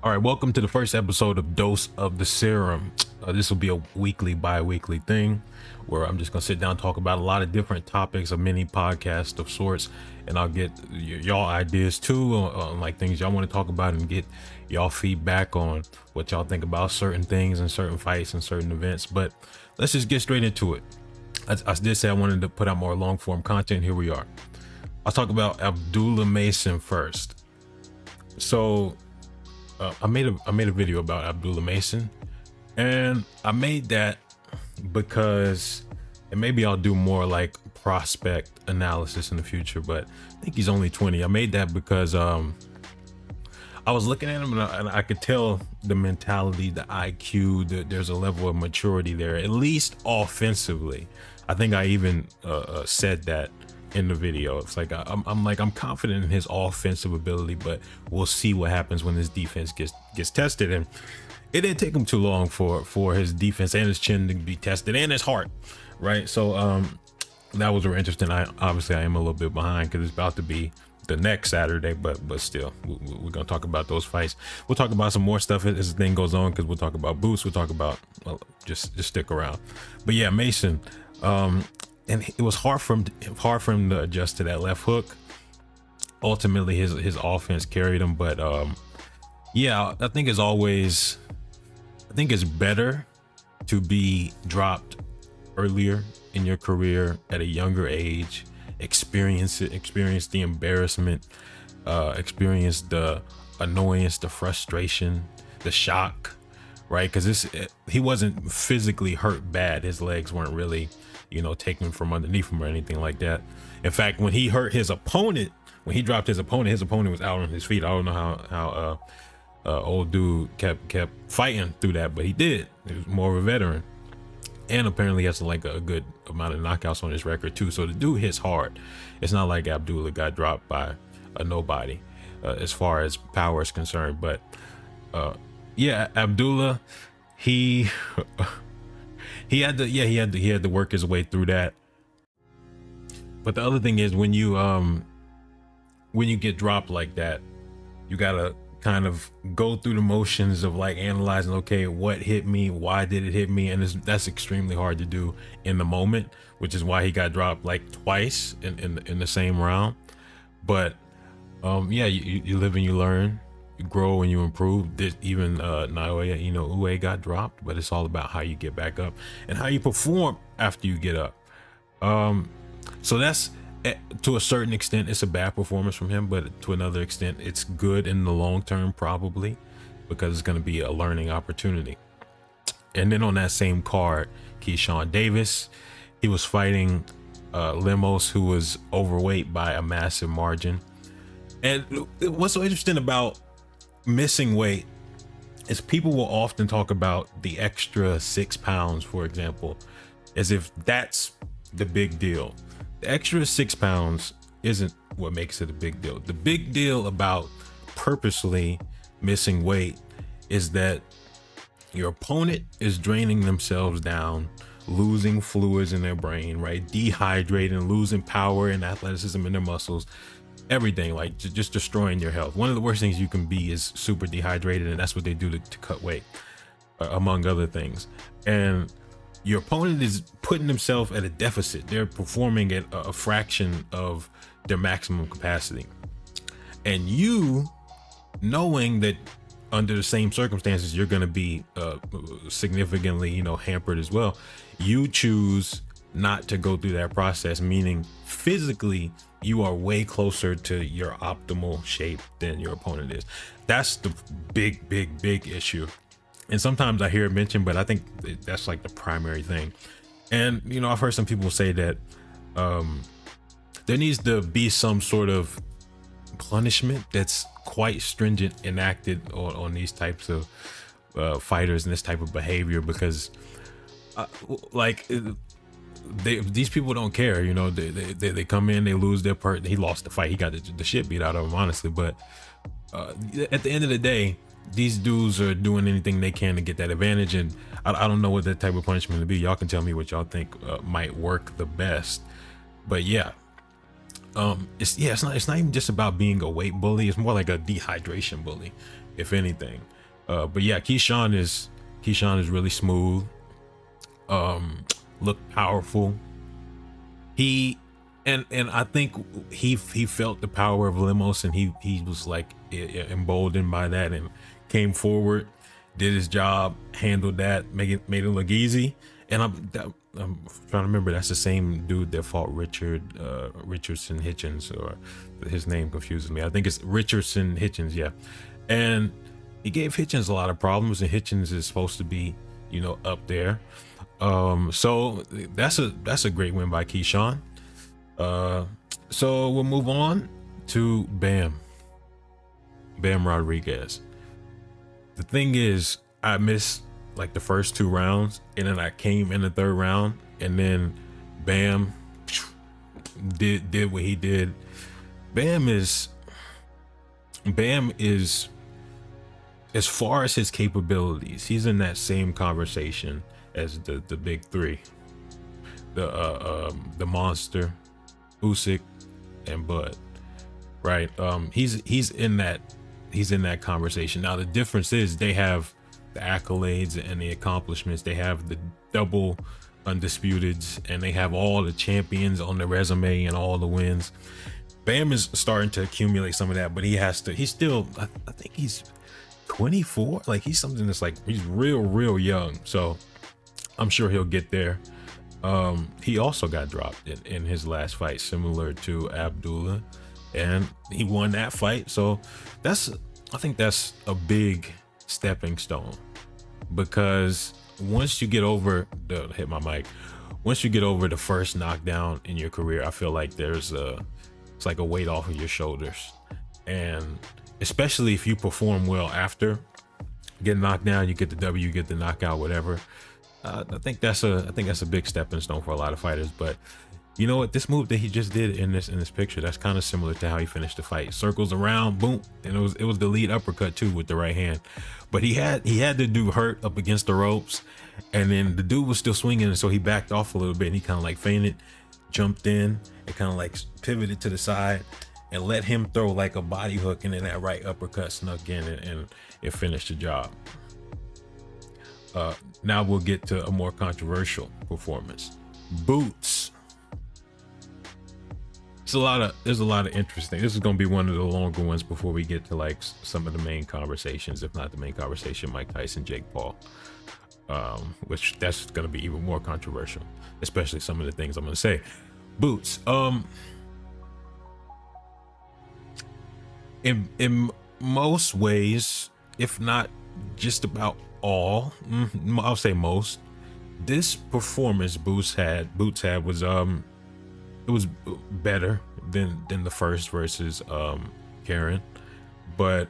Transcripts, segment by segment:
All right, welcome to the first episode of Dose of the Serum. This will be a weekly, bi-weekly thing where I'm just gonna sit down and talk about a lot of different topics, a mini podcast of sorts, and I'll get y'all ideas too on like things y'all want to talk about and get y'all feedback on what y'all think about certain things and certain fights and certain events. But let's just get straight into it. I did say I wanted to put out more long form content. Here we are. I'll talk about Abdullah Mason first. So I made a video about Abdullah Mason, and I made that because, and maybe I'll do more like prospect analysis in the future, but I think he's only 20. I made that because I was looking at him and I could tell the mentality, the IQ, there's a level of maturity there, at least offensively. I think I even said that in the video. It's like I'm confident in his offensive ability, but we'll see what happens when his defense gets tested. And it didn't take him too long for his defense and his chin to be tested, and his heart, right? So that was really interesting. I am a little bit behind because it's about to be the next Saturday, but still we're gonna talk about those fights. We'll talk about some more stuff as the thing goes on, because we'll talk about boosts, we'll talk about, well, just stick around. But yeah, Mason, and it was hard for him to adjust to that left hook. Ultimately his offense carried him, but yeah, I think as always, I think it's better to be dropped earlier in your career at a younger age, experience the embarrassment, experience the annoyance, the frustration, the shock, right? Because he wasn't physically hurt bad. His legs weren't really, taken from underneath him or anything like that. In fact, when he hurt his opponent, when he dropped his opponent was out on his feet. I don't know how old dude kept fighting through that, but he did. He was more of a veteran, and apparently has like a good amount of knockouts on his record too. So the dude hits hard. It's not like Abdullah got dropped by a nobody as far as power is concerned. But yeah, Abdullah, he he had to work his way through that. But the other thing is, when you get dropped like that, you gotta kind of go through the motions of like analyzing, okay, what hit me, why did it hit me, and that's extremely hard to do in the moment, which is why he got dropped like twice in the same round. But yeah, you live and you learn, you grow and you improve. Even Naoya Inoue got dropped, but it's all about how you get back up and how you perform after you get up. So that's, to a certain extent, it's a bad performance from him, but to another extent, it's good in the long term, probably, because it's going to be a learning opportunity. And then on that same card, Keyshawn Davis, he was fighting Lemos, who was overweight by a massive margin. And what's so interesting about missing weight is people will often talk about the extra 6 pounds, for example, as if that's the big deal. The extra 6 pounds isn't what makes it a big deal. The big deal about purposely missing weight is that your opponent is draining themselves down, losing fluids in their brain, right? Dehydrating, losing power and athleticism in their muscles, everything, like just destroying your health. One of the worst things you can be is super dehydrated, and that's what they do to cut weight, among other things. And your opponent is putting themselves at a deficit. They're performing at a fraction of their maximum capacity. And you, knowing that under the same circumstances, you're going to be significantly, hampered as well, you choose not to go through that process, meaning physically you are way closer to your optimal shape than your opponent is. That's the big issue. And sometimes I hear it mentioned, but I think that's like the primary thing. And, I've heard some people say that there needs to be some sort of punishment that's quite stringent enacted on these types of fighters and this type of behavior, because these people don't care. They come in, they lose their part. He lost the fight. He got the shit beat out of him, honestly. But at the end of the day, these dudes are doing anything they can to get that advantage, and I don't know what that type of punishment would be. Y'all can tell me what y'all think might work the best. But yeah, it's not even just about being a weight bully. It's more like a dehydration bully, if anything. But yeah, Keyshawn is really smooth. Look powerful. He and I think he felt the power of Limos, and he was like emboldened by that and came forward, did his job, handled that, made it look easy. And I'm trying to remember, that's the same dude that fought Richardson Hitchens, or his name confuses me. I think it's Richardson Hitchens, yeah. And he gave Hitchens a lot of problems, and Hitchens is supposed to be, up there. So that's a great win by Keyshawn. So we'll move on to Bam Rodriguez. The thing is, I missed like the first 2 rounds, and then I came in the 3rd round, and then Bam did what he did. Bam is, as far as his capabilities, he's in that same conversation as the big 3, the Monster, Usyk, and Bud, right? He's in that conversation. Now the difference is they have the accolades and the accomplishments. They have the double undisputeds, and they have all the champions on the resume and all the wins. Bam is starting to accumulate some of that, but he's still, I think he's 24. Like, he's something that's like, he's real young. So I'm sure he'll get there. He also got dropped in his last fight, similar to Abdullah, and he won that fight. So I think that's a big stepping stone, because once you get over once you get over the first knockdown in your career, I feel like it's like a weight off of your shoulders. And especially if you perform well after getting knocked down, you get the W, you get the knockout, whatever. I think that's a big stepping stone for a lot of fighters. But you know what? This move that he just did in this picture, that's kind of similar to how he finished the fight. Circles around, boom, and it was the lead uppercut too with the right hand. But he had the dude hurt up against the ropes, and then the dude was still swinging, and so he backed off a little bit, and he kind of like feinted, jumped in, and kind of like pivoted to the side, and let him throw like a body hook, and then that right uppercut snuck in, and it finished the job. Now we'll get to a more controversial performance. Boots. There's a lot of interesting. This is going to be one of the longer ones before we get to like some of the main conversations, if not the main conversation, Mike Tyson, Jake Paul, which that's going to be even more controversial, especially some of the things I'm going to say. Boots. In most ways, if not just about all, I'll say most, this performance Boots had was it was better than the first versus Karen, but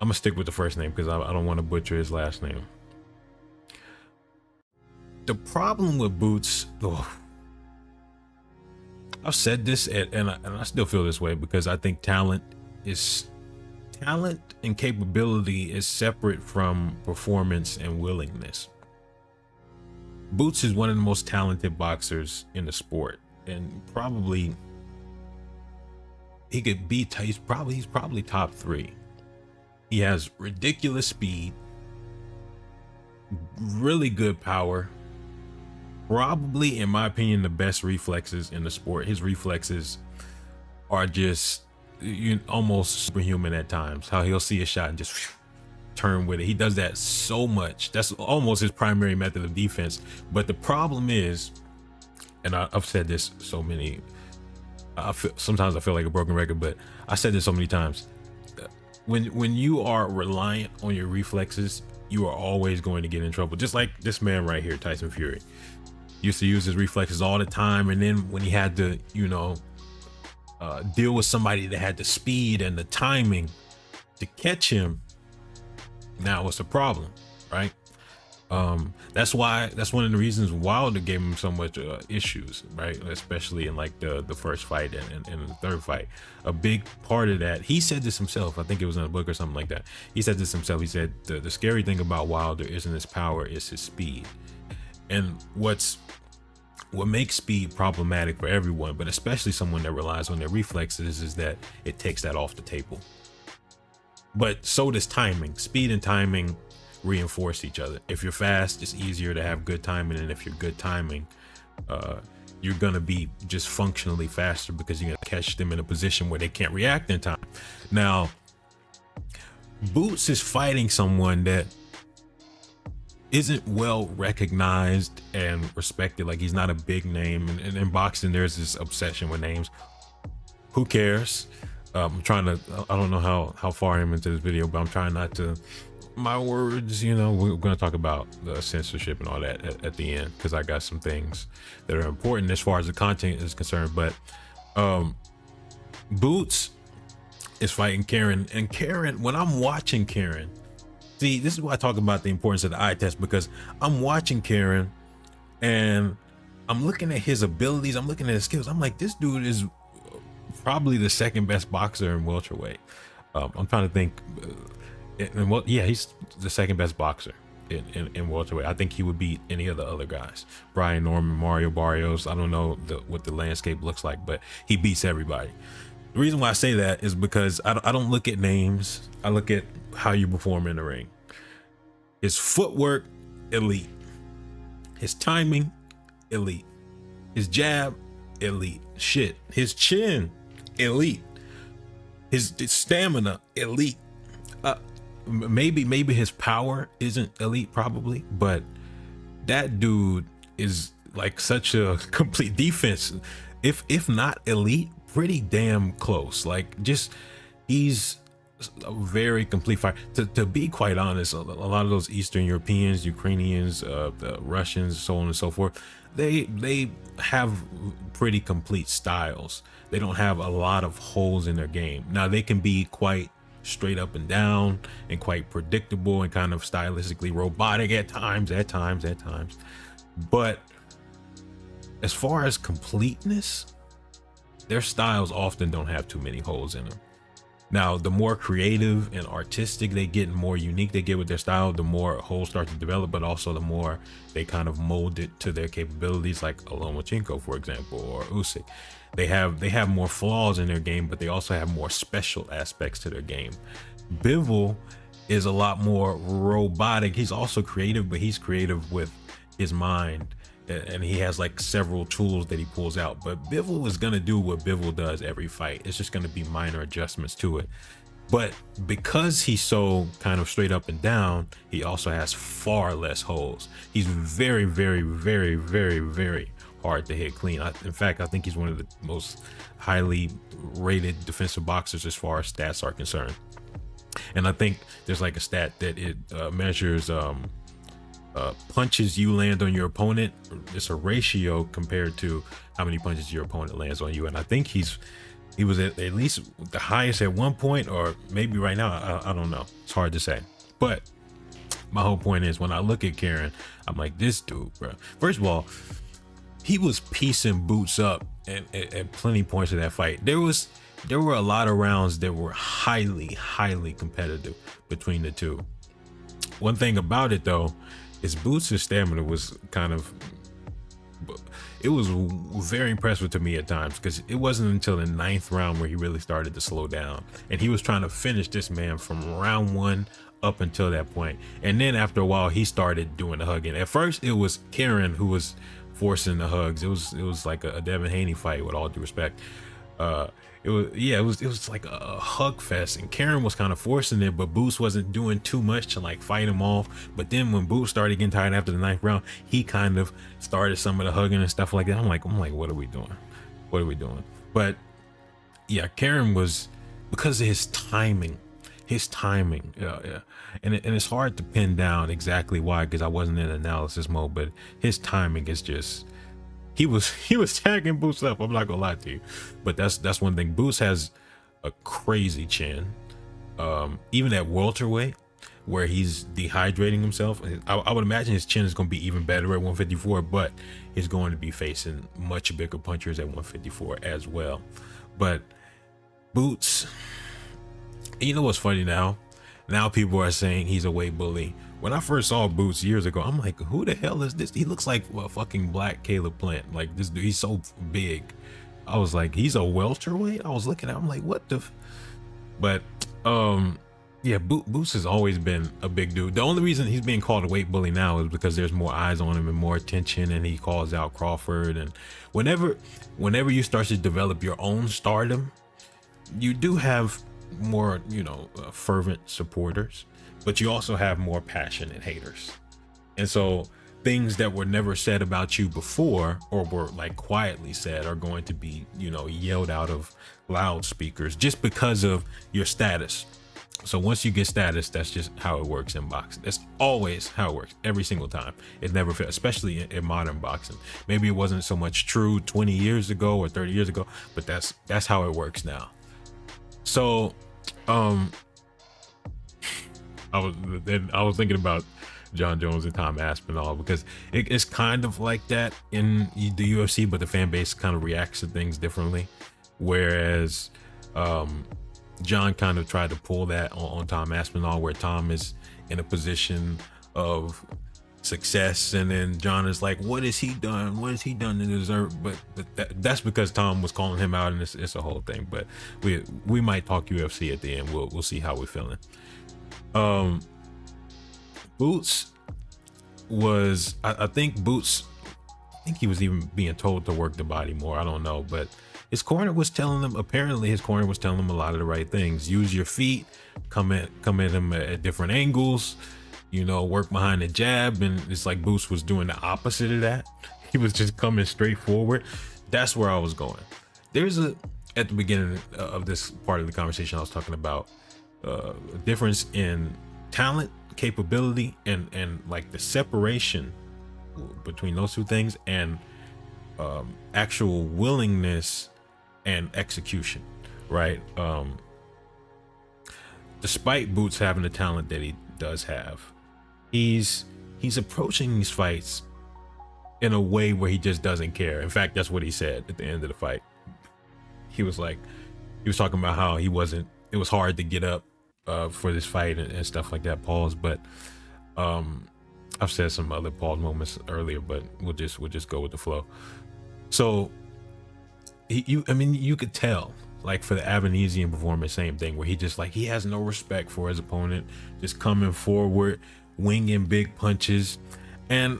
I'm gonna stick with the first name because I don't want to butcher his last name. The problem with Boots, I've said this and I still feel this way, because I think talent and capability is separate from performance and willingness. Boots is one of the most talented boxers in the sport, and probably he could be, he's probably top 3. He has ridiculous speed, really good power, probably, in my opinion, the best reflexes in the sport. His reflexes are just almost superhuman at times. How he'll see a shot and just turn with it. He does that so much. That's almost his primary method of defense. But the problem is, and I've said this so many, sometimes I feel like a broken record, but I said this so many times. When you are reliant on your reflexes, you are always going to get in trouble. Just like this man right here, Tyson Fury, used to use his reflexes all the time, and then when he had to, deal with somebody that had the speed and the timing to catch him, now it's a problem, right? That's one of the reasons Wilder gave him so much issues, right? Especially in like the first fight and the third fight. A big part of that, he said this himself, I think it was in a book or something like that. He said this himself. He said the scary thing about Wilder isn't his power, it's his speed. And what makes speed problematic for everyone, but especially someone that relies on their reflexes, is that it takes that off the table. But so does timing. Speed and timing reinforce each other. If you're fast, it's easier to have good timing, and if you're good timing, you're gonna be just functionally faster because you're gonna catch them in a position where they can't react in time. Now, Boots is fighting someone that isn't well recognized and respected. Like, he's not a big name, and in boxing there's this obsession with names. Who cares? I'm trying to, I don't know how far I'm into this video, but I'm trying not to, my words, you know, we're going to talk about the censorship and all that at the end, because I got some things that are important as far as the content is concerned. But Boots is fighting Karen, and Karen, when I'm watching Karen, see, this is why I talk about the importance of the eye test, because I'm watching Karen and I'm looking at his abilities, I'm looking at his skills. I'm like, this dude is probably the second best boxer in welterweight. I'm trying to think, yeah, he's the second best boxer in welterweight. I think he would beat any of the other guys. Brian Norman, Mario Barrios. I don't know what the landscape looks like, but he beats everybody. The reason why I say that is because I don't look at names. I look at how you perform in the ring. His footwork, elite. His timing, elite. His jab, elite. Shit. His chin, elite. His stamina, elite. Maybe his power isn't elite, probably, but that dude is like such a complete defense. If not elite, pretty damn close. Like, just, he's a very complete fighter. To be quite honest, a lot of those Eastern Europeans, Ukrainians, the Russians, so on and so forth, they have pretty complete styles. They don't have a lot of holes in their game. Now, they can be quite straight up and down and quite predictable and kind of stylistically robotic at times. But as far as completeness, their styles often don't have too many holes in them. Now, the more creative and artistic they get and more unique they get with their style, the more holes start to develop, but also the more they kind of mold it to their capabilities, like Lomachenko, for example, or Usyk. They have more flaws in their game, but they also have more special aspects to their game. Bivol is a lot more robotic. He's also creative, but he's creative with his mind, and he has like several tools that he pulls out. But Bivol is gonna do what Bivol does every fight. It's just gonna be minor adjustments to it. But because he's so kind of straight up and down, he also has far less holes. He's very, very, very, very, very hard to hit clean. In fact, I think he's one of the most highly rated defensive boxers as far as stats are concerned. And I think there's like a stat that it measures punches you land on your opponent. It's a ratio compared to how many punches your opponent lands on you. And I think he was at least the highest at one point, or maybe right now, I don't know. It's hard to say. But my whole point is, when I look at Karen, I'm like, this dude, bro. First of all, he was piecing Boots up at plenty points of that fight. There were a lot of rounds that were highly, highly competitive between the two. One thing about it though is Boots' stamina was it was very impressive to me at times, because it wasn't until the 9th round where he really started to slow down, and he was trying to finish this man from round 1 up until that point. And then after a while, he started doing the hugging. At first, it was Karen who was forcing the hugs. It was like a Devin Haney fight, with all due respect. It was like a hug fest, and Karen was kind of forcing it, but Boots wasn't doing too much to like fight him off. But then when Boots started getting tired after the 9th round, he kind of started some of the hugging and stuff like that. I'm like, what are we doing? But yeah, Karen was, because of his timing, yeah. And it's hard to pin down exactly why, because I wasn't in analysis mode, but his timing is just, he was tagging Boots up. I'm not gonna lie to you, but that's one thing. Boots has a crazy chin, even at welterweight, where he's dehydrating himself. I would imagine his chin is going to be even better at 154, but he's going to be facing much bigger punchers at 154 as well. But Boots, you know what's funny now? Now people are saying he's a weight bully. When I first saw Boots years ago, I'm like, who the hell is this? He looks like a fucking black Caleb Plant. Like, this dude, he's so big. I was like, he's a welterweight? I was looking at him, I'm like, what the but Yeah, Boots has always been a big dude. The only reason he's being called a weight bully now is because there's more eyes on him and more attention, and he calls out Crawford. And whenever, whenever you start to develop your own stardom, you do have more, fervent supporters, but you also have more passionate haters. And so things that were never said about you before, or were like quietly said, are going to be, yelled out of loudspeakers just because of your status. So once you get status, that's just how it works in boxing. That's always how it works, every single time. It never fails, especially in modern boxing. Maybe it wasn't so much true 20 years ago or 30 years ago, but that's how it works now. So, I was thinking about John Jones and Tom Aspinall, because it's kind of like that in the UFC, but the fan base kind of reacts to things differently. Whereas, John kind of tried to pull that on Tom Aspinall, where Tom is in a position of success, and then John is like, what has he done? What has he done to deserve? But that's because Tom was calling him out, and it's a whole thing. But we might talk UFC at the end. We'll see how we're feeling. Boots was, I think he was even being told to work the body more. I don't know, but his corner was telling him, apparently his corner was telling him a lot of the right things. Use your feet, come at him at different angles, work behind the jab. And it's like Boots was doing the opposite of that. He was just coming straight forward. That's where I was going. At the beginning of this part of the conversation, I was talking about a difference in talent, capability, and like the separation between those two things, and actual willingness and execution, right? Despite Boots having the talent that he does have, he's approaching these fights in a way where he just doesn't care. In fact, that's what he said at the end of the fight. He was talking about how it was hard to get up for this fight and stuff like that. Pause. But I've said some other pause moments earlier, but we'll just go with the flow. So you could tell, like for the Avanesian performance, same thing, where he has no respect for his opponent, just coming forward, winging big punches. And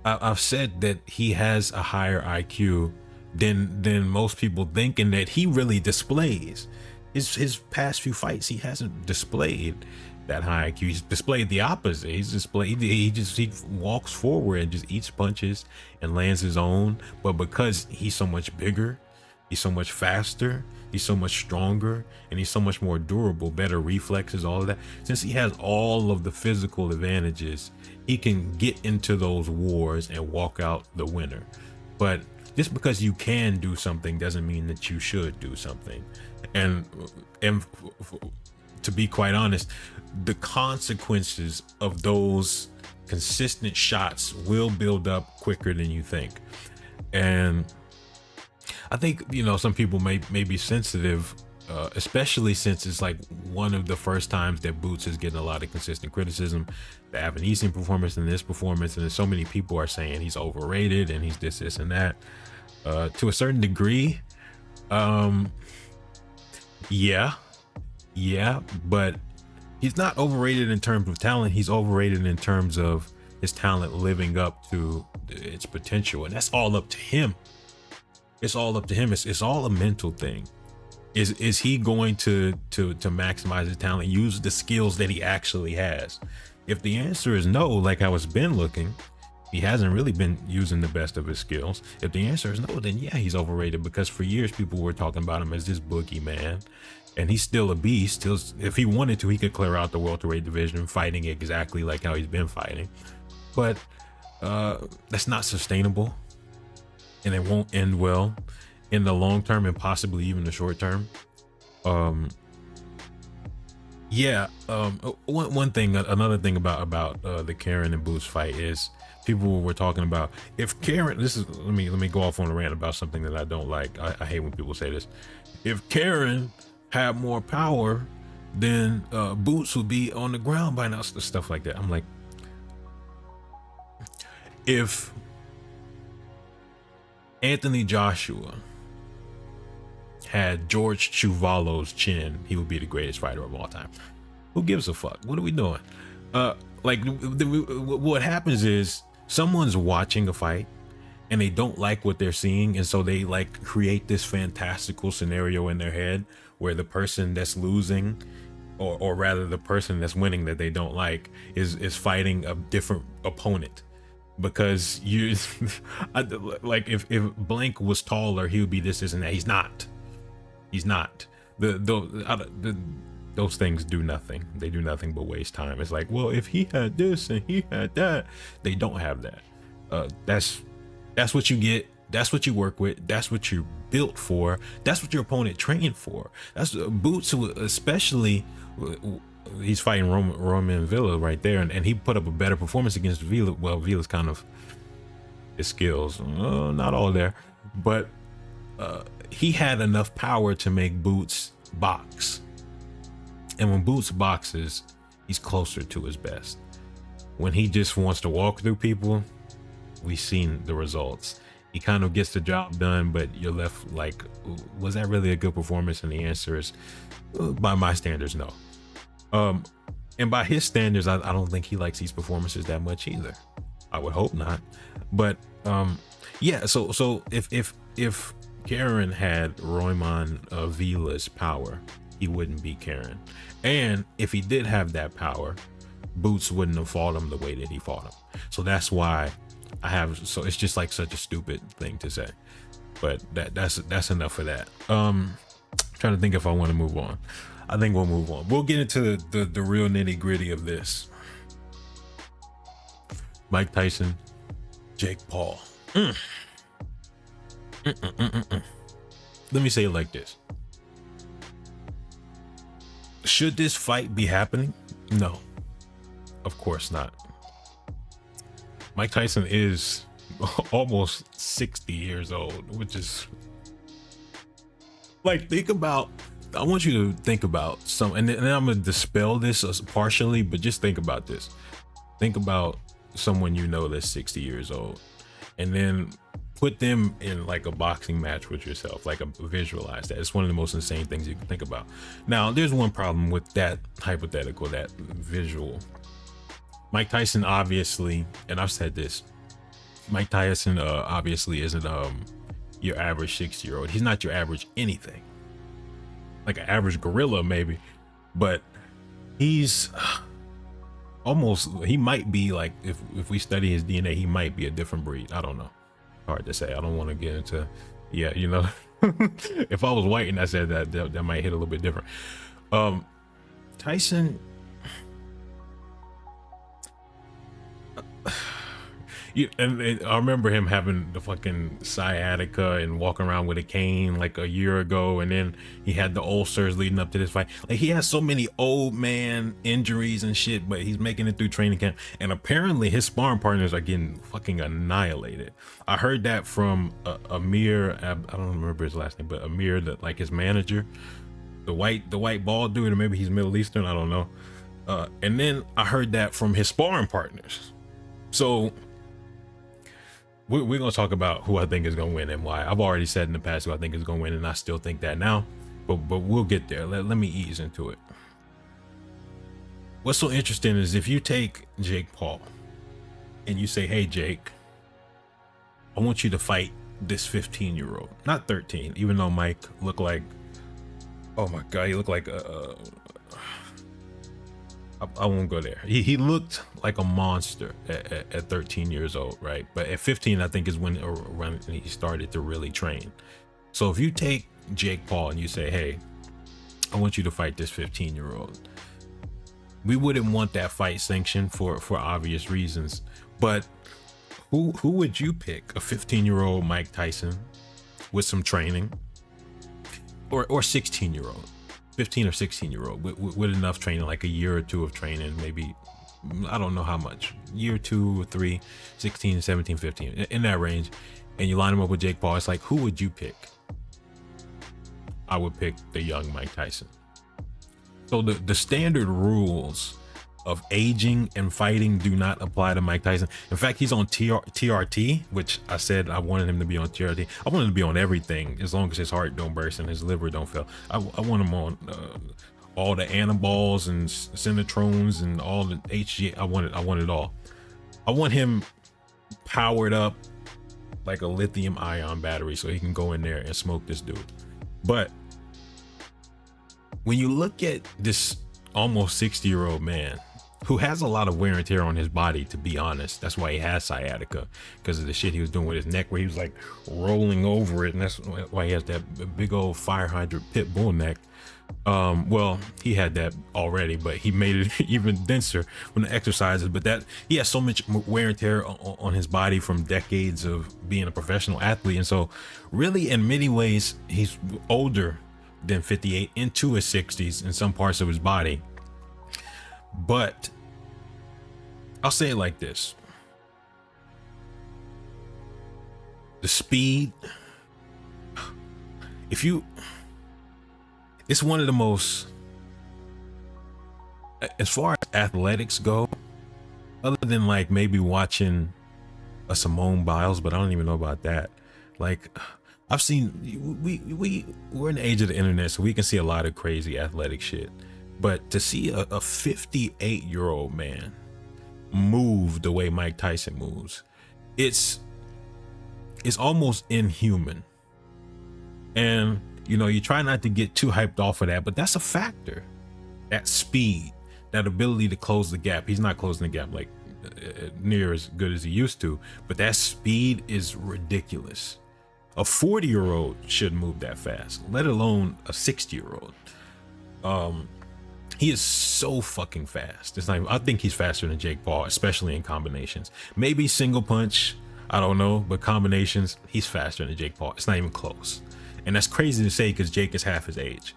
I've said that he has a higher IQ than most people think, and that he really displays. His past few fights, he hasn't displayed that high IQ. He's displayed the opposite. He walks forward and just eats punches and lands his own. But because he's so much bigger, he's so much faster, he's so much stronger, and he's so much more durable, better reflexes, all of that. Since he has all of the physical advantages, he can get into those wars and walk out the winner. But just because you can do something doesn't mean that you should do something. And to be quite honest, the consequences of those consistent shots will build up quicker than you think. And I think, some people may be sensitive, especially since it's like one of the first times that Boots is getting a lot of consistent criticism. The Avanesian performance and this performance, and so many people are saying he's overrated and he's this and that. To a certain degree, yeah, but he's not overrated in terms of talent. He's overrated in terms of his talent living up to its potential, and that's all up to him. It's all up to him. It's all a mental thing. Is he going to maximize his talent, use the skills that he actually has? If the answer is no, like how it's been looking, he hasn't really been using the best of his skills. If the answer is no, then yeah, he's overrated, because for years people were talking about him as this boogeyman, and he's still a beast. Still, if he wanted to, he could clear out the welterweight division, fighting exactly like how he's been fighting. But that's not sustainable, and it won't end well in the long term, and possibly even the short term. One thing, another thing about the Karen and Boots fight is people were talking about, if Karen, let me go off on a rant about something that I don't like. I hate when people say this. If Karen had more power, then Boots would be on the ground by now, stuff like that. I'm like, if Anthony Joshua had George Chuvalo's chin, he would be the greatest fighter of all time. Who gives a fuck? What are we doing? Like what happens is someone's watching a fight and they don't like what they're seeing, and so they like create this fantastical scenario in their head where the person that's losing, or rather the person that's winning that they don't like, is fighting a different opponent. Because you like if blank was taller, he would be this and that. He's not. Those things do nothing. They do nothing but waste time. It's like, well, if he had this and he had that, they don't have that. That's what you get. That's what you work with. That's what you're built for. That's what your opponent trained for. That's Boots, especially. He's fighting Roman Villa right there, and he put up a better performance against Villa. Well, Villa's kind of his skills, not all there, but he had enough power to make Boots box. And when Boots boxes, he's closer to his best. When he just wants to walk through people, we've seen the results. He kind of gets the job done, but you're left like, was that really a good performance? And the answer is, by my standards, no. And by his standards, I don't think he likes these performances that much either. I would hope not. But yeah, so if Karen had Roman Villa's power, he wouldn't beat Karen. And if he did have that power, Boots wouldn't have fought him the way that he fought him. So that's why so it's just like such a stupid thing to say. But that's enough for that. Trying to think if I want to move on. I think we'll move on. We'll get into the real nitty gritty of this. Mike Tyson, Jake Paul. Let me say it like this. Should this fight be happening? No, of course not. Mike Tyson is almost 60 years old, which is like, I want you to think about and then I'm gonna dispel this partially, but just think about this. Think about someone you know that's 60 years old, and then put them in like a boxing match with yourself. Like, visualize that. It's one of the most insane things you can think about. Now, there's one problem with that hypothetical, that visual. Mike Tyson obviously, and I've said this, Mike Tyson obviously isn't your average 60-year-old. He's not your average anything. Like an average gorilla maybe, but he's he might be like, if we study his DNA, he might be a different breed. I don't know. Hard to say. I don't want to get into, if I was white and I said that might hit a little bit different. Tyson, and I remember him having the fucking sciatica and walking around with a cane like a year ago, and then he had the ulcers leading up to this fight. Like, he has so many old man injuries and shit, but he's making it through training camp, and apparently his sparring partners are getting fucking annihilated. I heard that from Amir, I don't remember his last name, but Amir, like his manager, the white bald dude, or maybe he's Middle Eastern, I don't know. And then I heard that from his sparring partners. So we're going to talk about who I think is going to win and why. I've already said in the past who I think is going to win, and I still think that now, but we'll get there. Let me ease into it. What's so interesting is if you take Jake Paul and you say, hey, Jake, I want you to fight this 15-year-old, not 13, even though Mike looked like, oh my God, he looked like I won't go there. He looked like a monster at 13 years old, right? But at 15, I think is when he started to really train. So if you take Jake Paul and you say, hey, I want you to fight this 15-year-old, we wouldn't want that fight sanctioned for obvious reasons. But who would you pick? A 15-year-old Mike Tyson with some training, or 16-year-old? 15 or 16-year-old with enough training, like a year or two of training, maybe, I don't know how much, year 2 or 3, 16, 17, 15, in that range, and you line them up with Jake Paul. It's like, who would you pick? I would pick the young Mike Tyson. So the standard rules of aging and fighting do not apply to Mike Tyson. In fact, he's on TRT, which I said I wanted him to be on TRT. I wanted him to be on everything, as long as his heart don't burst and his liver don't fail. I want him on all the anabols and Cinetrones and all the HG. I want it all. I want him powered up like a lithium ion battery so he can go in there and smoke this dude. But when you look at this almost 60-year-old man who has a lot of wear and tear on his body, to be honest, that's why he has sciatica, because of the shit he was doing with his neck, where he was like rolling over it, and that's why he has that big old fire hydrant pit bull neck. Well, he had that already, but he made it even denser from the exercises. But that he has so much wear and tear on his body from decades of being a professional athlete, and so really in many ways he's older than 58, into his 60s in some parts of his body. But I'll say it like this: the speed, it's one of the most, as far as athletics go, other than like maybe watching a Simone Biles, but I don't even know about that. Like, I've seen, we're in the age of the internet, so we can see a lot of crazy athletic shit. But to see a 58-year-old man move the way Mike Tyson moves, it's almost inhuman. And you know, you try not to get too hyped off of that, but that's a factor. That speed, that ability to close the gap. He's not closing the gap like near as good as he used to, but that speed is ridiculous. A 40-year-old shouldn't move that fast, let alone a 60-year-old. He is so fucking fast. It's not even, I think he's faster than Jake Paul, especially in combinations. Maybe single punch, I don't know, but combinations, he's faster than Jake Paul. It's not even close. And that's crazy to say because Jake is half his age.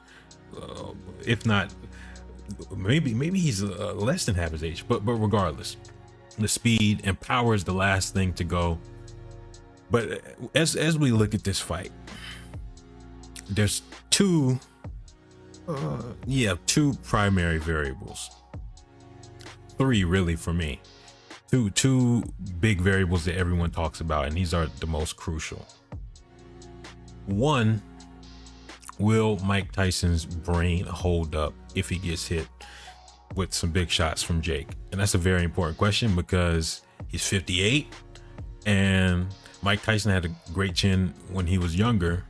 If not, maybe he's less than half his age. But regardless, the speed and power is the last thing to go. But as we look at this fight, there's two primary variables. Three really for me. Two big variables that everyone talks about, and these are the most crucial. One, will Mike Tyson's brain hold up if he gets hit with some big shots from Jake? And that's a very important question because he's 58 and Mike Tyson had a great chin when he was younger,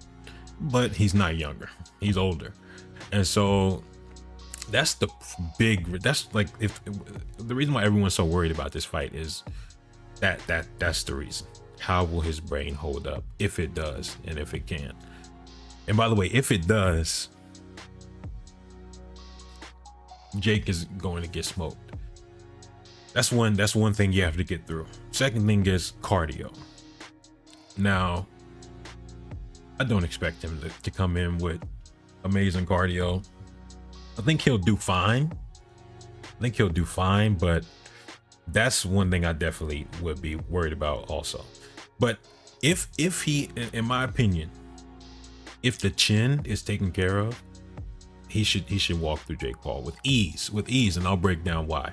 but he's not younger, he's older. And so that's the reason why everyone's so worried about this fight is that's the reason. How will his brain hold up if it does, and if it can't? And by the way, if it does, Jake is going to get smoked. That's one thing you have to get through. Second thing is cardio. Now, I don't expect him to come in with amazing cardio. I think he'll do fine. But that's one thing I definitely would be worried about also. But if he, in my opinion, if the chin is taken care of, he should walk through Jake Paul with ease, and I'll break down why.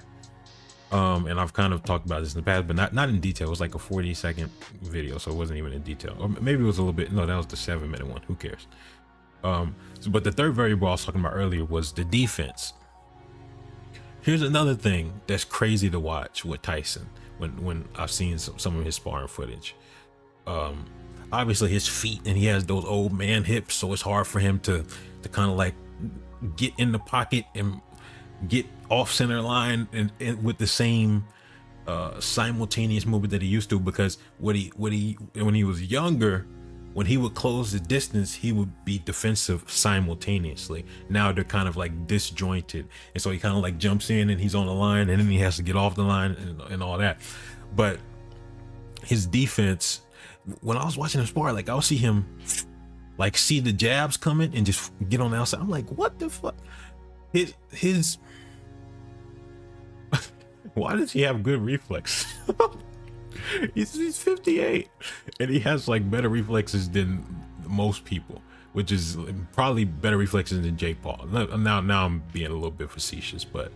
And I've kind of talked about this in the past, but not in detail. It was like a 40-second video, so it wasn't even in detail. Or maybe it was a little bit. No, that was the 7-minute one. Who cares? But the third variable I was talking about earlier was the defense. Here's another thing that's crazy to watch with Tyson when I've seen some of his sparring footage. Obviously his feet, and he has those old man hips, so it's hard for him to kind of like get in the pocket and get off center line and with the same simultaneous movement that he used to, because when he was younger, when he would close the distance, he would be defensive simultaneously. Now they're kind of like disjointed, and so he kind of like jumps in and he's on the line, and then he has to get off the line and all that. But his defense, when I was watching him spar, like I'll see him like see the jabs coming and just get on the outside. I'm like, what the fuck? His why does he have good reflex? He's 58 and he has like better reflexes than most people, which is probably better reflexes than Jake Paul. Now I'm being a little bit facetious, but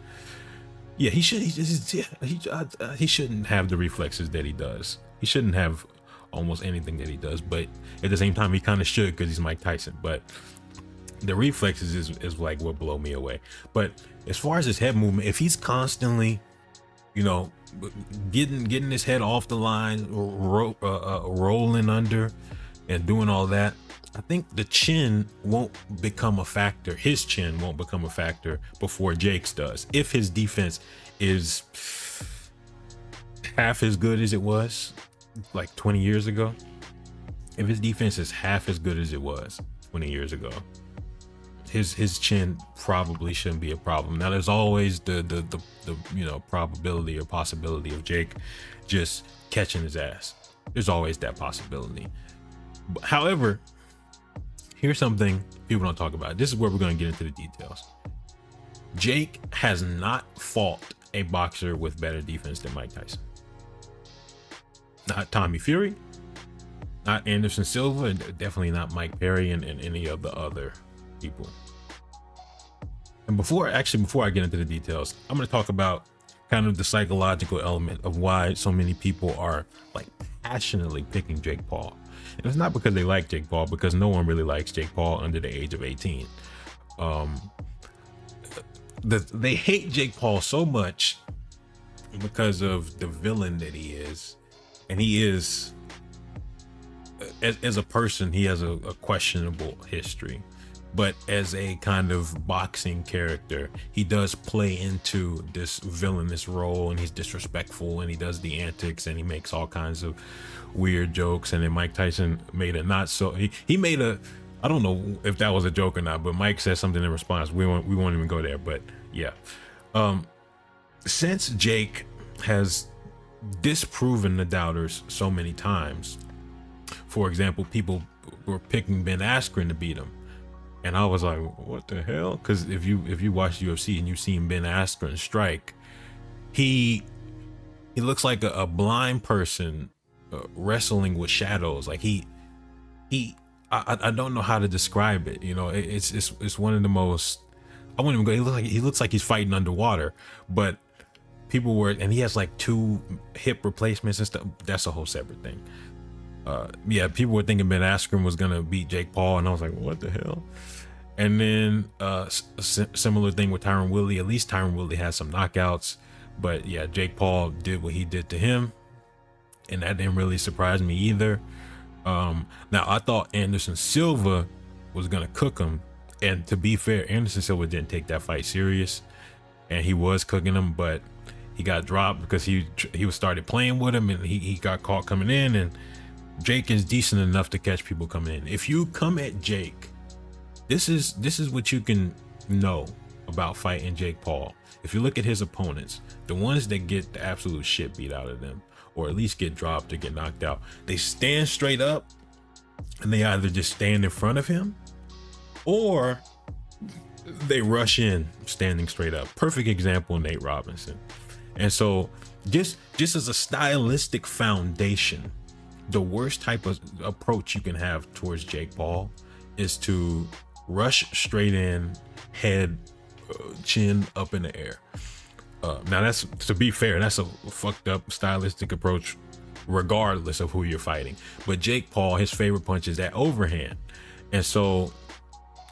yeah, he shouldn't have the reflexes that he does. He shouldn't have almost anything that he does, but at the same time he kind of should, because he's Mike Tyson. But The reflexes is like what blow me away. But as far as his head movement, if he's constantly, you know, getting his head off the line, rolling under, and doing all that, I think the chin won't become a factor. His chin won't become a factor before Jake's does. If his defense is half as good as it was like 20 years ago, if his defense is half as good as it was 20 years ago, his chin probably shouldn't be a problem. Now there's always the probability or possibility of Jake just catching his ass. There's always that possibility. However, here's something people don't talk about. This is where we're going to get into the details. Jake has not fought a boxer with better defense than Mike Tyson. Not Tommy Fury, not Anderson Silva, and definitely not Mike Perry and any of the other people. And before I get into the details, I'm going to talk about kind of the psychological element of why so many people are like passionately picking Jake Paul. And it's not because they like Jake Paul, because no one really likes Jake Paul under the age of 18. They hate Jake Paul so much because of the villain that he is. And he is, as a person, he has a questionable history. But as a kind of boxing character, he does play into this villainous role, and he's disrespectful, and he does the antics, and he makes all kinds of weird jokes. And then Mike Tyson made a not so, he made a, I don't know if that was a joke or not, but Mike said something in response. We won't even go there, but yeah. Since Jake has disproven the doubters so many times, for example, people were picking Ben Askren to beat him. And I was like, what the hell? Because if you watch UFC and you've seen Ben Askren strike, he looks like a blind person wrestling with shadows. Like I don't know how to describe it. You know, it's one of the most, I wouldn't even go. He looks like he's fighting underwater. But people were, and he has like 2 hip replacements and stuff. That's a whole separate thing. Yeah, people were thinking Ben Askren was gonna beat Jake Paul, and I was like, what the hell? And then similar thing with Tyron Woodley. At least Tyron Woodley has some knockouts, but yeah, Jake Paul did what he did to him, and that didn't really surprise me either. Now I thought Anderson Silva was gonna cook him, and to be fair, Anderson Silva didn't take that fight serious, and he was cooking him, but he got dropped because he was started playing with him, and he got caught coming in. And Jake is decent enough to catch people coming in. If you come at Jake, this is what you can know about fighting Jake Paul. If you look at his opponents, the ones that get the absolute shit beat out of them, or at least get dropped or get knocked out, they stand straight up, and they either just stand in front of him, or they rush in standing straight up. Perfect example, Nate Robinson. And so just as a stylistic foundation, the worst type of approach you can have towards Jake Paul is to rush straight in, head, chin up in the air. Now that's, to be fair, that's a fucked up stylistic approach regardless of who you're fighting. But Jake Paul, his favorite punch is that overhand. And so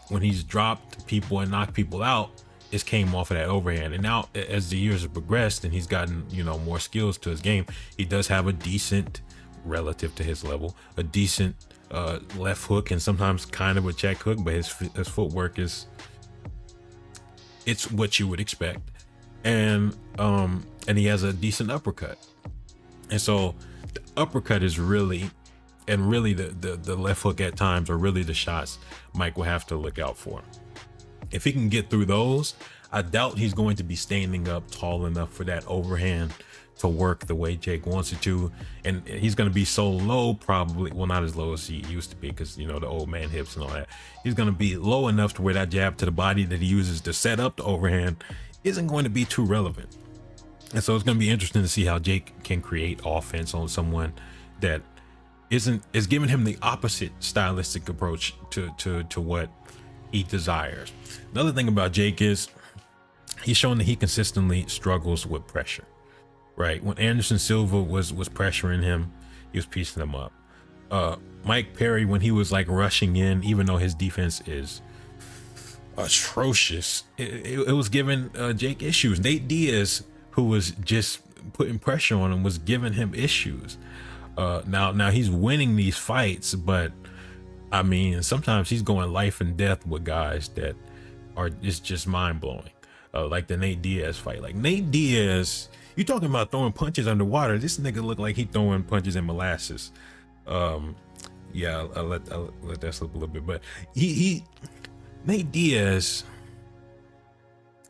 when he's dropped people and knocked people out, it came off of that overhand. And now as the years have progressed and he's gotten, more skills to his game, he does have a decent, relative to his level, a decent left hook, and sometimes kind of a check hook, but his footwork it's what you would expect. And he has a decent uppercut. And so the uppercut is really, and really the left hook at times are really the shots Mike will have to look out for. If he can get through those, I doubt he's going to be standing up tall enough for that overhand to work the way Jake wants it to. And he's going to be so low, probably, well, not as low as he used to be, because the old man hips and all that. He's going to be low enough to where that jab to the body that he uses to set up the overhand isn't going to be too relevant. And so it's going to be interesting to see how Jake can create offense on someone that is giving him the opposite stylistic approach to what he desires. Another thing about Jake is he's shown that he consistently struggles with pressure. Right, when Anderson Silva was pressuring him, he was piecing him up. Mike Perry, when he was like rushing in, even though his defense is atrocious. It was giving Jake issues. Nate Diaz, who was just putting pressure on him, was giving him issues. Now he's winning these fights, but I mean, sometimes he's going life and death with guys that are just mind blowing. Like the Nate Diaz fight. Like Nate Diaz, you talking about throwing punches underwater? This nigga look like he throwing punches in molasses. Yeah, I'll let that slip a little bit, but he Nate Diaz,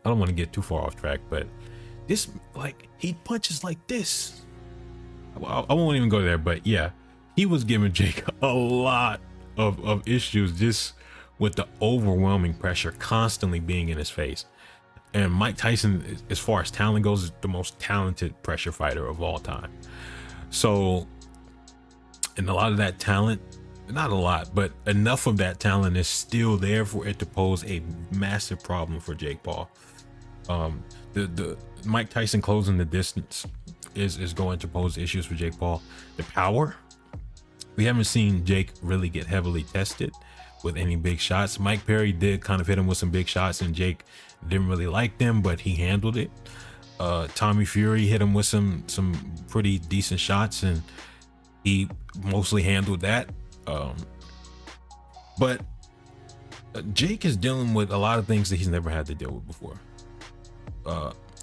I don't want to get too far off track, but this, like, he punches like this. I won't even go there, but yeah, he was giving Jake a lot of issues just with the overwhelming pressure constantly being in his face. And Mike Tyson, as far as talent goes, is the most talented pressure fighter of all time. So, and a lot of that talent, not a lot, but enough of that talent is still there for it to pose a massive problem for Jake Paul. The Mike Tyson closing the distance is going to pose issues for Jake Paul. The power, we haven't seen Jake really get heavily tested with any big shots. Mike Perry did kind of hit him with some big shots, and Jake didn't really like them, but he handled it. Tommy Fury hit him with some pretty decent shots, and he mostly handled that. But Jake is dealing with a lot of things that he's never had to deal with before.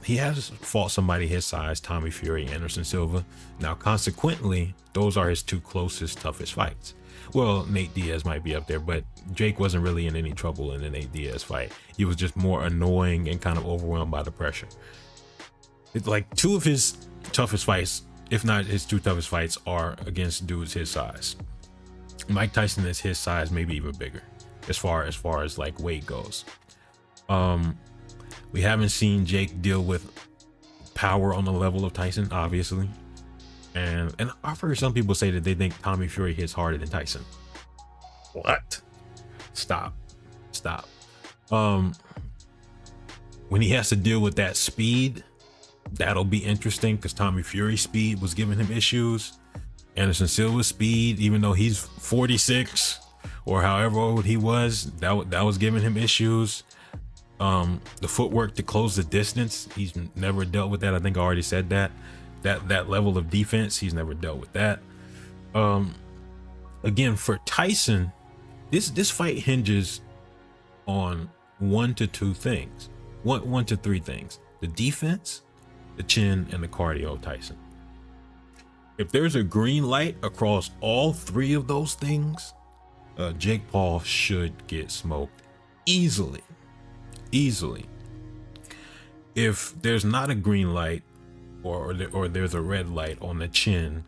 He has fought somebody his size, Tommy Fury, Anderson Silva. Now, consequently, those are his two closest, toughest fights. Well, Nate Diaz might be up there, but Jake wasn't really in any trouble in the Nate Diaz fight. He was just more annoying and kind of overwhelmed by the pressure. It's like two of his toughest fights, if not his two toughest fights, are against dudes his size. Mike Tyson is his size, maybe even bigger, as far as like weight goes. We haven't seen Jake deal with power on the level of Tyson, obviously. And I've heard some people say that they think Tommy Fury hits harder than Tyson. What? Stop. When he has to deal with that speed, that'll be interesting, because Tommy Fury's speed was giving him issues. Anderson Silva's speed, even though he's 46 or however old he was, that was giving him issues. The footwork to close the distance, he's never dealt with that. I think I already said that. That level of defense, he's never dealt with that. Again, for Tyson, this fight hinges on one to three things: the defense, the chin, and the cardio of Tyson. If there's a green light across all three of those things, Jake Paul should get smoked easily. If there's not a green light, or there's a red light on the chin,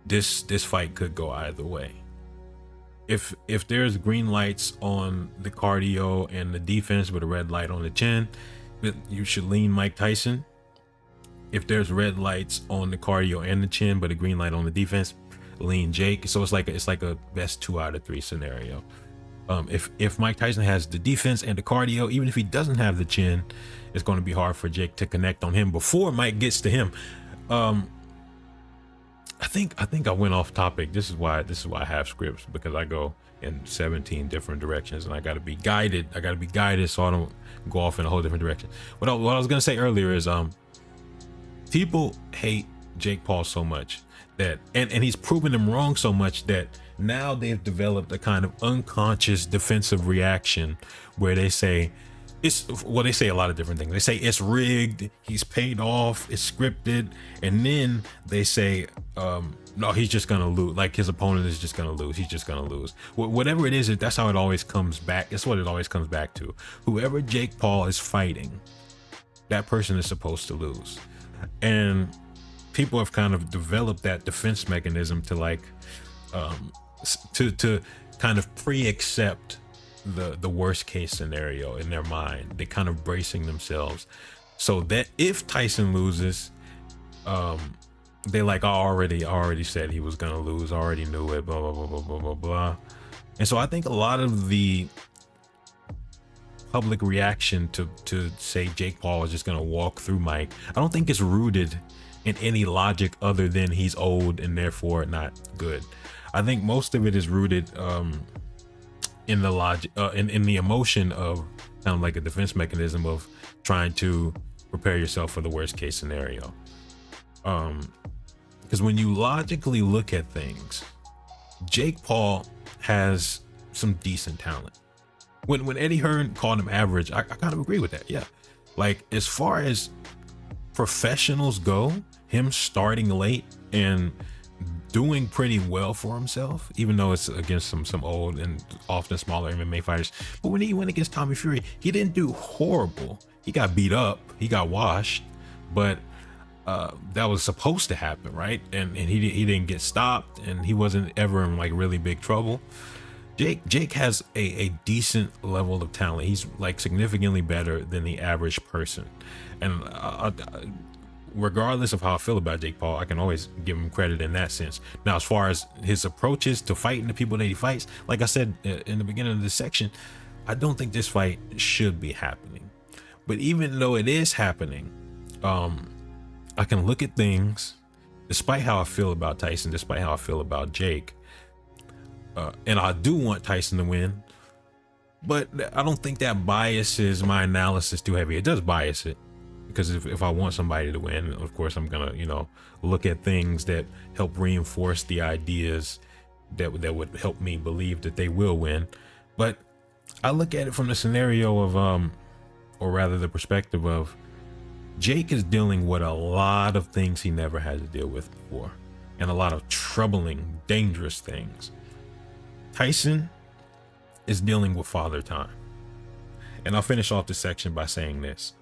this fight could go either way. If there's green lights on the cardio and the defense with a red light on the chin, you should lean Mike Tyson. If there's red lights on the cardio and the chin but a green light on the defense, lean Jake. So it's like a best 2 out of 3 scenario. If Mike Tyson has the defense and the cardio, even if he doesn't have the chin, it's going to be hard for Jake to connect on him before Mike gets to him. I think I went off topic. This is why I have scripts, because I go in 17 different directions, and I got to be guided. So I don't go off in a whole different direction. What I was going to say earlier is people hate Jake Paul so much that, and he's proven them wrong so much, that now they've developed a kind of unconscious defensive reaction where they say they say a lot of different things. They say it's rigged, he's paid off, it's scripted, and then they say, no, he's just gonna lose. Like, his opponent is just gonna lose. He's just gonna lose. Whatever it is, that's how it always comes back. That's what it always comes back to. Whoever Jake Paul is fighting, that person is supposed to lose. And people have kind of developed that defense mechanism to like, to kind of pre-accept the worst case scenario in their mind. They kind of bracing themselves so that if Tyson loses, they like, I already said he was gonna lose, I already knew it, blah blah blah blah blah blah blah. And so I think a lot of the public reaction to say Jake Paul is just gonna walk through Mike, I don't think it's rooted in any logic other than he's old and therefore not good. I think most of it is rooted in the logic, in the emotion of kind of like a defense mechanism of trying to prepare yourself for the worst case scenario. Because when you logically look at things, Jake Paul has some decent talent. When Eddie Hearn called him average, I kind of agree with that. Yeah, like as far as professionals go, him starting late and doing pretty well for himself, even though it's against some old and often smaller MMA fighters. But when he went against Tommy Fury, he didn't do horrible. He got beat up, he got washed, but that was supposed to happen, right? And he didn't get stopped, and he wasn't ever in like really big trouble. Jake has a decent level of talent. He's like significantly better than the average person, and regardless of how I feel about Jake Paul, I can always give him credit in that sense. Now, as far as his approaches to fighting the people that he fights, like I said in the beginning of this section, I don't think this fight should be happening. But even though it is happening, I can look at things, despite how I feel about Tyson, despite how I feel about Jake, and I do want Tyson to win, but I don't think that biases my analysis too heavy. It does bias it, because if I want somebody to win, of course I'm gonna, look at things that help reinforce the ideas that would help me believe that they will win. But I look at it from the scenario of, or rather the perspective of, Jake is dealing with a lot of things he never had to deal with before, and a lot of troubling, dangerous things. Tyson is dealing with father time. And I'll finish off this section by saying this.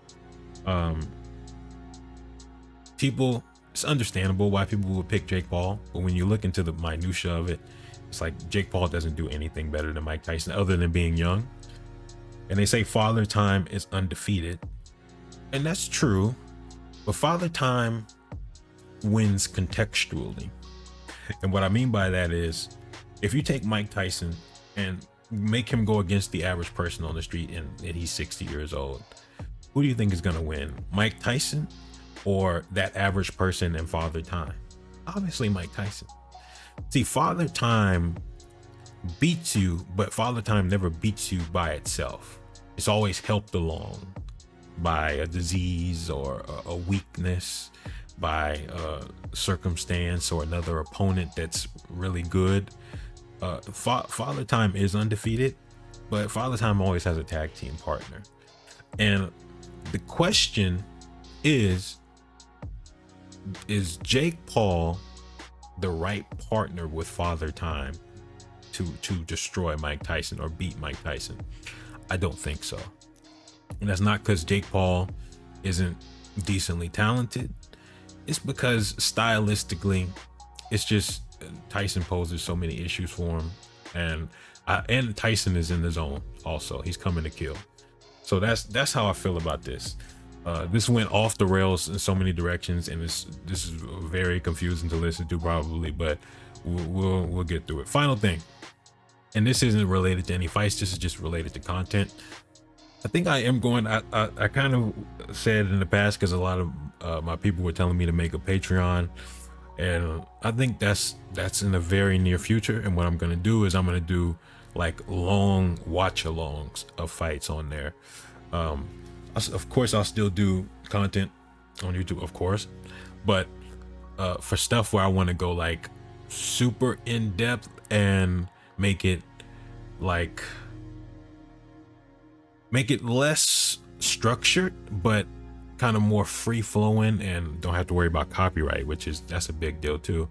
It's understandable why people would pick Jake Paul, but when you look into the minutia of it, it's like Jake Paul doesn't do anything better than Mike Tyson other than being young. And they say father time is undefeated. And that's true, but father time wins contextually. And what I mean by that is, if you take Mike Tyson and make him go against the average person on the street and he's 60 years old, who do you think is going to win? Mike Tyson or that average person in father time? Obviously Mike Tyson. See, father time beats you, but father time never beats you by itself. It's always helped along by a disease or a weakness, by a circumstance or another opponent that's really good. Father time is undefeated, but father time always has a tag team partner. And the question is Jake Paul the right partner with father time to destroy Mike Tyson or beat Mike Tyson? I don't think so. And that's not because Jake Paul isn't decently talented. It's because stylistically, it's just Tyson poses so many issues for him, and Tyson is in the zone also. He's coming to kill. So that's how I feel about this. This went off the rails in so many directions, and this is very confusing to listen to probably, but we'll get through it. Final thing, and this isn't related to any fights. This is just related to content. I think I am going. I kind of said in the past, because a lot of my people were telling me to make a Patreon, and I think that's in the very near future. And what I'm gonna do is I'm gonna do like long watch-alongs of fights on there. Of course, I'll still do content on YouTube, of course, but for stuff where I want to go like super in depth and make it less structured, but kind of more free flowing, and don't have to worry about copyright, that's a big deal too.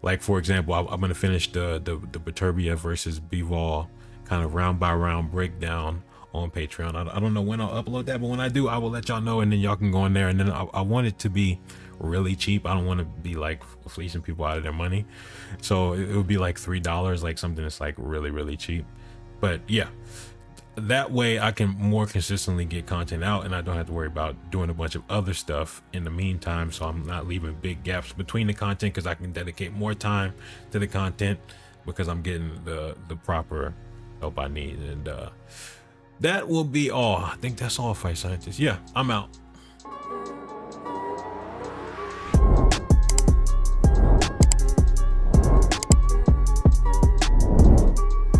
Like, for example, I'm going to finish the Baturbia versus Bivol kind of round by round breakdown on Patreon. I don't know when I'll upload that, but when I do, I will let y'all know, and then y'all can go in there. And then I want it to be really cheap. I don't want to be like fleecing people out of their money. So it would be like $3, like something that's like really, really cheap. But yeah, that way I can more consistently get content out, and I don't have to worry about doing a bunch of other stuff in the meantime. So I'm not leaving big gaps between the content, because I can dedicate more time to the content because I'm getting the proper help I need. And that will be all. I think that's all, Fight Scientist. Yeah, I'm out.